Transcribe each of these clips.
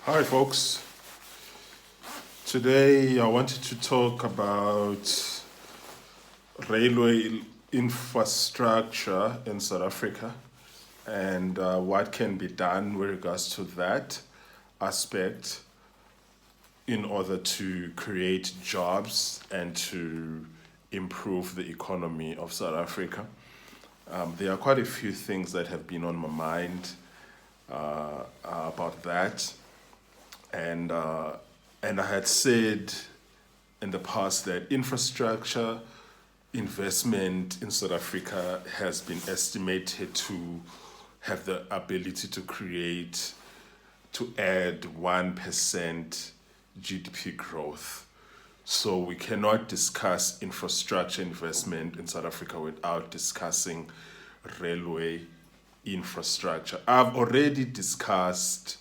Hi, folks. Today I wanted to talk about railway infrastructure in South Africa and what can be done with regards to that aspect in order to create jobs and to improve the economy of South Africa. There are quite a few things that have been on my mind about that, and and I had said in the past that infrastructure investment in South Africa has been estimated to have the ability to add 1% GDP growth. So we cannot discuss infrastructure investment in South Africa without discussing railway infrastructure. I've already discussed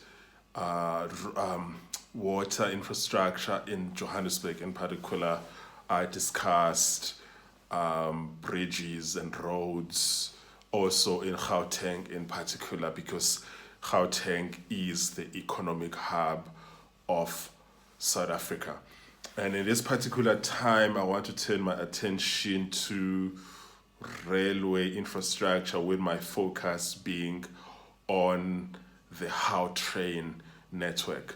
water infrastructure in Johannesburg in particular. I discussed bridges and roads also in Gauteng in particular because Gauteng is the economic hub of South Africa. And in this particular time, I want to turn my attention to railway infrastructure with my focus being on the Gautrain network,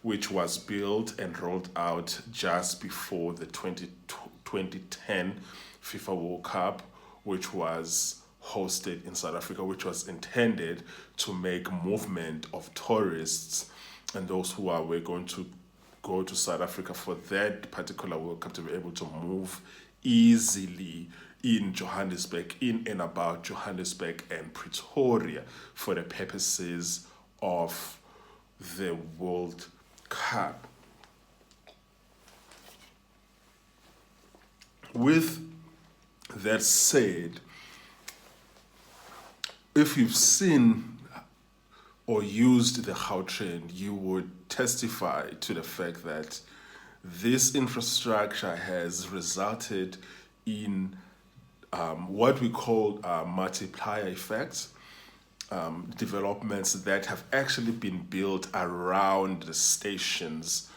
which was built and rolled out just before the 2010 FIFA World Cup, which was hosted in South Africa, which was intended to make movement of tourists and those who were going to go to South Africa for that particular World Cup to be able to move easily in Johannesburg, in and about Johannesburg and Pretoria for the purposes of the World Cup. With that said, if you've seen or used the Gautrain, you would testify to the fact that this infrastructure has resulted in what we call multiplier effects, developments that have actually been built around the stations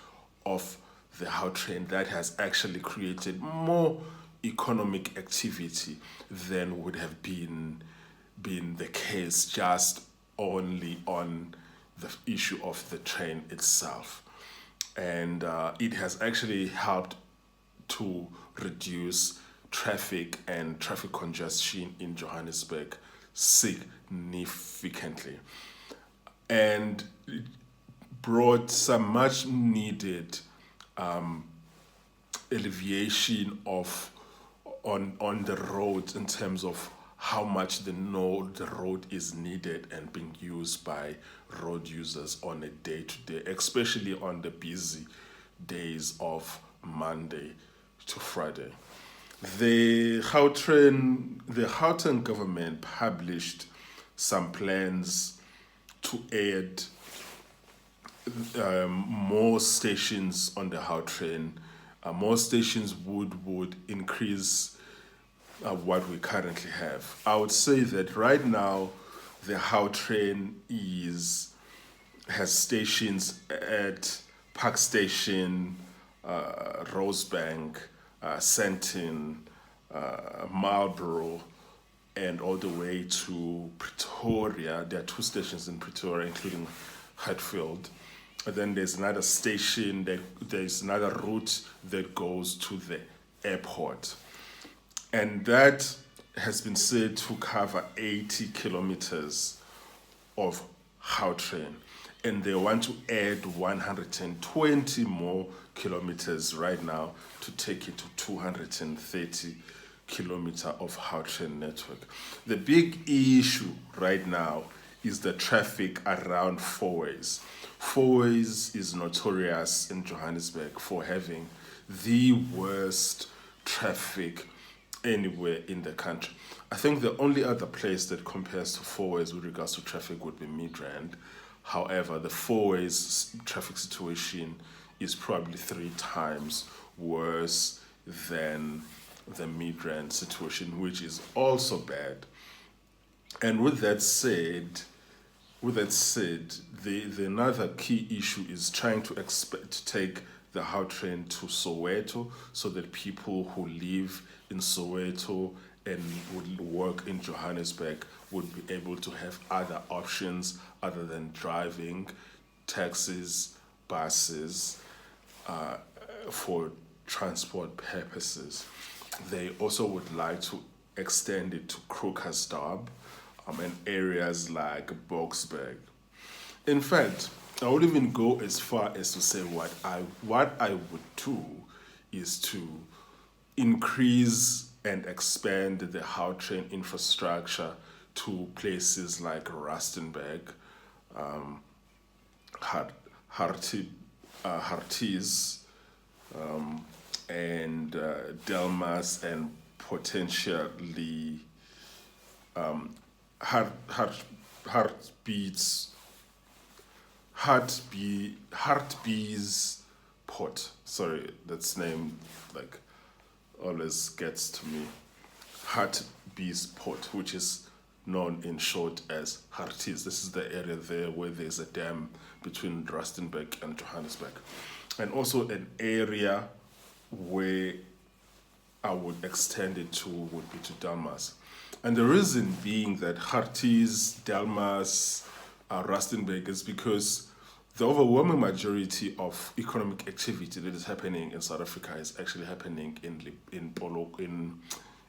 of the Gautrain that has actually created more economic activity than would have been the case just only on the issue of the train itself. And it has actually helped to reduce traffic and traffic congestion in Johannesburg significantly, and brought some much needed alleviation of on the roads in terms of how much the road is needed and being used by road users on a day-to-day, especially on the busy days of Monday to Friday. The Gauteng government published some plans to add more stations on the Gautrain. More stations would increase what we currently have. I would say that right now the Gautrain has stations at Park Station, Rosebank, Sandton, Marlborough, and all the way to Pretoria. There are two stations in Pretoria, including Hatfield. And then there's another there's another route that goes to the airport. And that has been said to cover 80 kilometers of Gautrain. And they want to add 120 more kilometers right now to take it to 230 kilometer of Gautrain network. The big issue right now is the traffic around Fourways. Fourways is notorious in Johannesburg for having the worst traffic anywhere in the country. I think the only other place that compares to Fourways with regards to traffic would be Midrand. However, the Fourways traffic situation is probably 3 times worse than the Midrand situation, which is also bad. And with that said, with that said, the another key issue is trying to take the Gautrain to Soweto so that people who live in Soweto and would work in Johannesburg would be able to have other options other than driving, taxis, buses, for transport purposes. They also would like to extend it to Krugersdorp and areas like Boksburg. In fact, I would even go as far as to say what I would do is to increase and expand the Gautrain infrastructure to places like Rustenburg, Harties, and Delmas, and potentially Heartbeats, Heartbees Port. Sorry, that's name like always gets to me. Heartbees Port, which is known in short as Harties. This is the area there where there's a dam between Rustenburg and Johannesburg. And also an area where I would extend it to would be to Delmas. And the reason being that Harties, Delmas, Rustenburg is because the overwhelming majority of economic activity that is happening in South Africa is actually happening in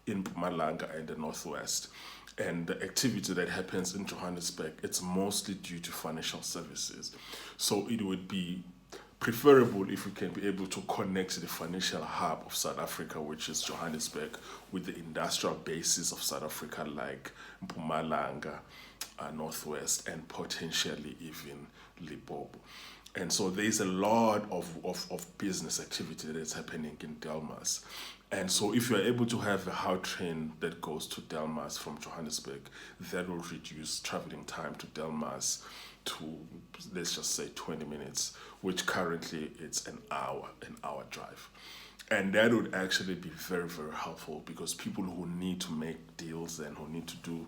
Mpumalanga and the Northwest. And the activity that happens in Johannesburg, it's mostly due to financial services. So it would be preferable if we can be able to connect the financial hub of South Africa, which is Johannesburg, with the industrial bases of South Africa like Mpumalanga, Northwest, and potentially even Limpopo. And so there's a lot of business activity that is happening in Delmas. And so if you're able to have a Gautrain that goes to Delmas from Johannesburg, that will reduce traveling time to Delmas to, let's just say, 20 minutes, which currently it's an hour drive. And that would actually be very, very helpful because people who need to make deals and who need to do,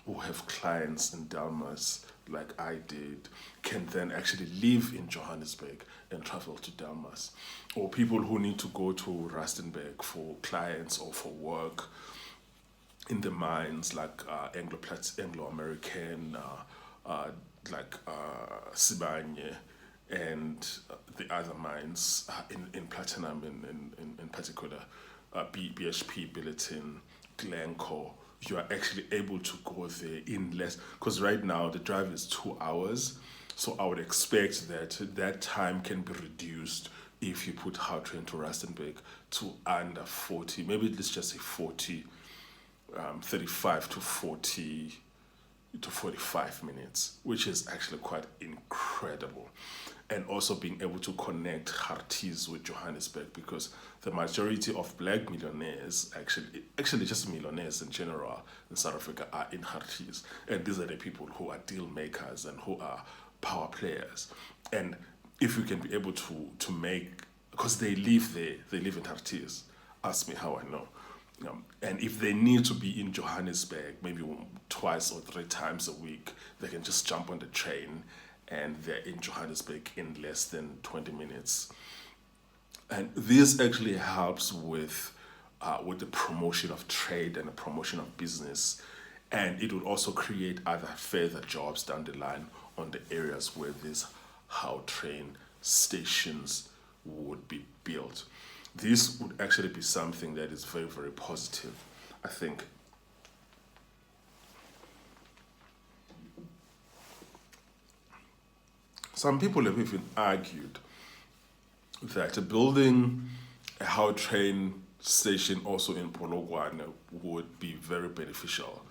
who have clients in Delmas, like I did, can then actually live in Johannesburg and travel to Delmas. Or people who need to go to Rustenburg for clients or for work in the mines, like Anglo-American, Sibanye, and the other mines in platinum in particular, BHP, Billiton, Glencore. You are actually able to go there in less, because right now the drive is 2 hours. So I would expect that time can be reduced if you put Gautrain to Rustenburg to under 40, maybe let's just say 40, 35 to 40 to 45 minutes, which is actually quite incredible. And also being able to connect Harties with Johannesburg, because the majority of black millionaires, actually just millionaires in general in South Africa, are in Harties. And these are the people who are deal makers and who are power players. And if we can be able to make, because they live there, they live in Harties, ask me how I know. And if they need to be in Johannesburg maybe twice or 3 times a week, they can just jump on the train and they're in Johannesburg in less than 20 minutes. And this actually helps with the promotion of trade and the promotion of business. And it would also create other further jobs down the line on the areas where these Gautrain stations would be built. This would actually be something that is very, very positive, I think. Some people have even argued that building a Gautrain station also in Polokwane would be very beneficial.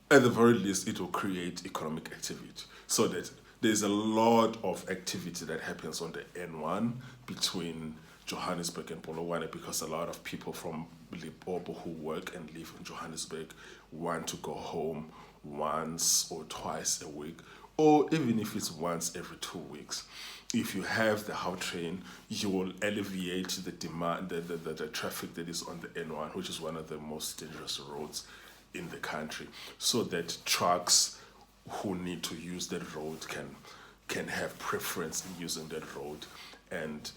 At the very least, it will create economic activity, so that there's a lot of activity that happens on the N1 between Johannesburg and Polokwane, because a lot of people from Limpopo who work and live in Johannesburg want to go home once or twice a week, or even if it's once every 2 weeks. If you have the Gautrain, you will alleviate the demand, the traffic that is on the N1, which is one of the most dangerous roads in the country, so that trucks who need to use that road can have preference in using that road, and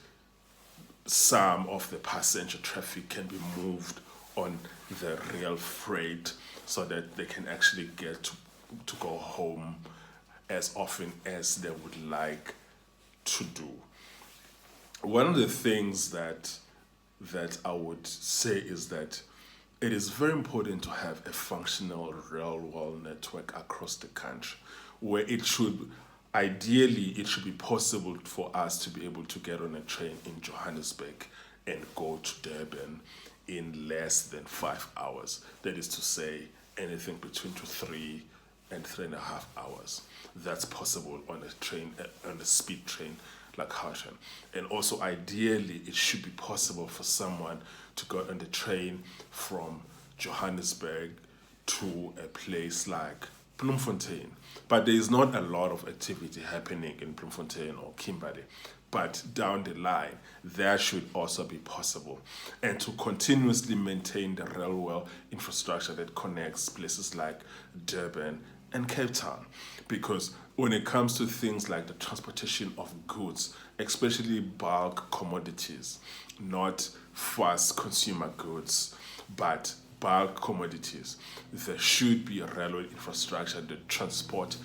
some of the passenger traffic can be moved on the rail freight so that they can actually get to go home as often as they would like to do. One of the things that I would say is that it is very important to have a functional railway network across the country, where ideally it should be possible for us to be able to get on a train in Johannesburg and go to Durban in less than 5 hours. That is to say, anything between 3 and 3.5 hours. That's possible on a train, on a speed train like Gautrain. And also, ideally, it should be possible for someone to go on the train from Johannesburg to a place like Bloemfontein. But there is not a lot of activity happening in Bloemfontein or Kimberley. But down the line, that should also be possible. And to continuously maintain the railway infrastructure that connects places like Durban and Cape Town. Because when it comes to things like the transportation of goods, especially bulk commodities, not fast consumer goods, but bulk commodities, there should be a railway infrastructure that transport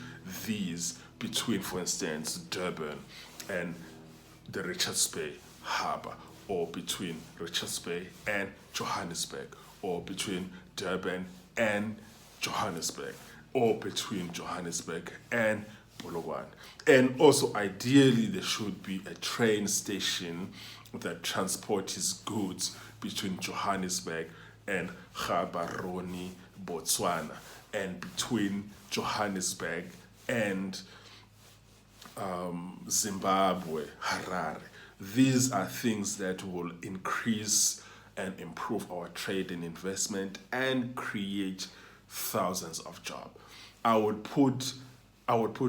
these between, for instance, Durban and the Richards Bay Harbour, or between Richards Bay and Johannesburg, or between Durban and Johannesburg, or between Johannesburg and Polokwane. And also, ideally, there should be a train station that transports goods between Johannesburg and Gaborone, Botswana, and between Johannesburg and Zimbabwe, Harare. These are things that will increase and improve our trade and investment and create thousands of jobs. I would put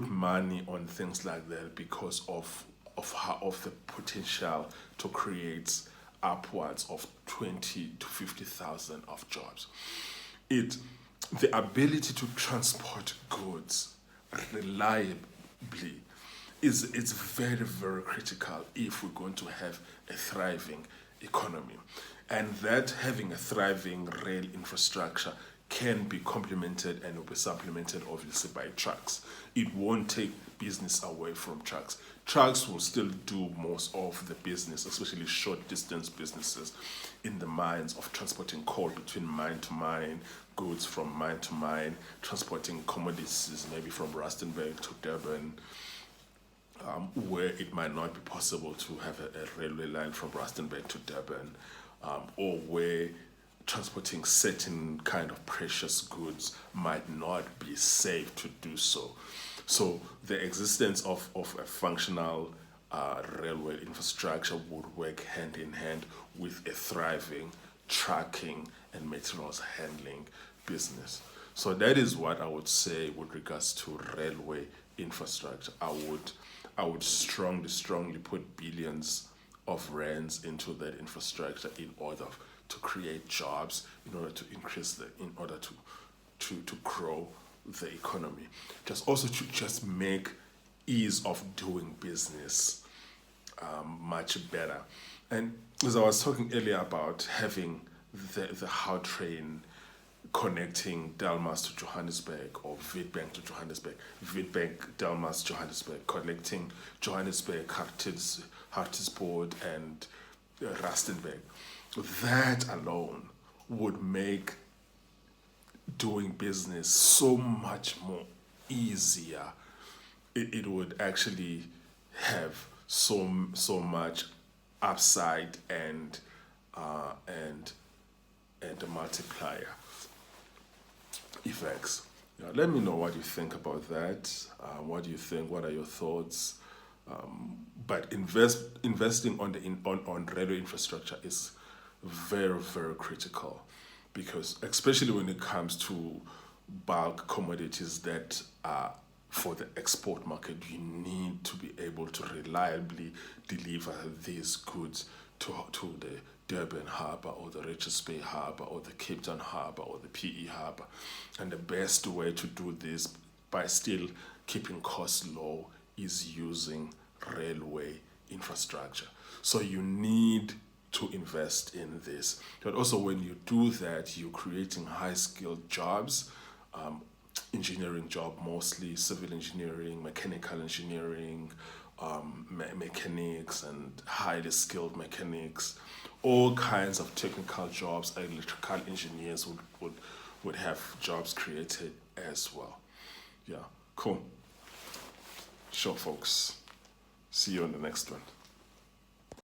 money on things like that because of the potential to create upwards of 20 to 50,000 of jobs. The ability to transport goods reliably it's very, very critical if we're going to have a thriving economy. And that having a thriving rail infrastructure can be complemented and will be supplemented obviously by trucks. It won't take business away from trucks. Trucks will still do most of the business, especially short distance businesses in the mines of transporting coal between mine to mine, goods from mine to mine, transporting commodities maybe from Rustenburg to Durban, where it might not be possible to have a railway line from Rustenburg to Durban, or where transporting certain kind of precious goods might not be safe to do so. So the existence of a functional railway infrastructure would work hand in hand with a thriving trucking and materials handling business. So that is what I would say with regards to railway infrastructure. I would strongly put billions of rands into that infrastructure in order to create jobs, in order to in order to grow the economy. Just make ease of doing business much better. And as I was talking earlier about having the Gautrain connecting Delmas to Johannesburg or Witbank to Johannesburg, Witbank, Delmas, Johannesburg, connecting Johannesburg, Hartbeespoort and Rustenburg. That alone would make doing business so much more easier. It would actually have so much upside and a multiplier effects. Let me know what you think about that. What do you think? What are your thoughts? But investing on railway infrastructure is very, very critical, because especially when it comes to bulk commodities that are for the export market, you need to be able to reliably deliver these goods to the Durban Harbour or the Richards Bay Harbour or the Cape Town Harbour or the PE Harbour. And the best way to do this by still keeping costs low is using railway infrastructure. So you need to invest in this. But also, when you do that, you're creating high skilled jobs, engineering job mostly, civil engineering, mechanical engineering, mechanics, and highly skilled mechanics. All kinds of technical jobs, electrical engineers would have jobs created as well. Yeah, cool. Sure, folks. See you on the next one.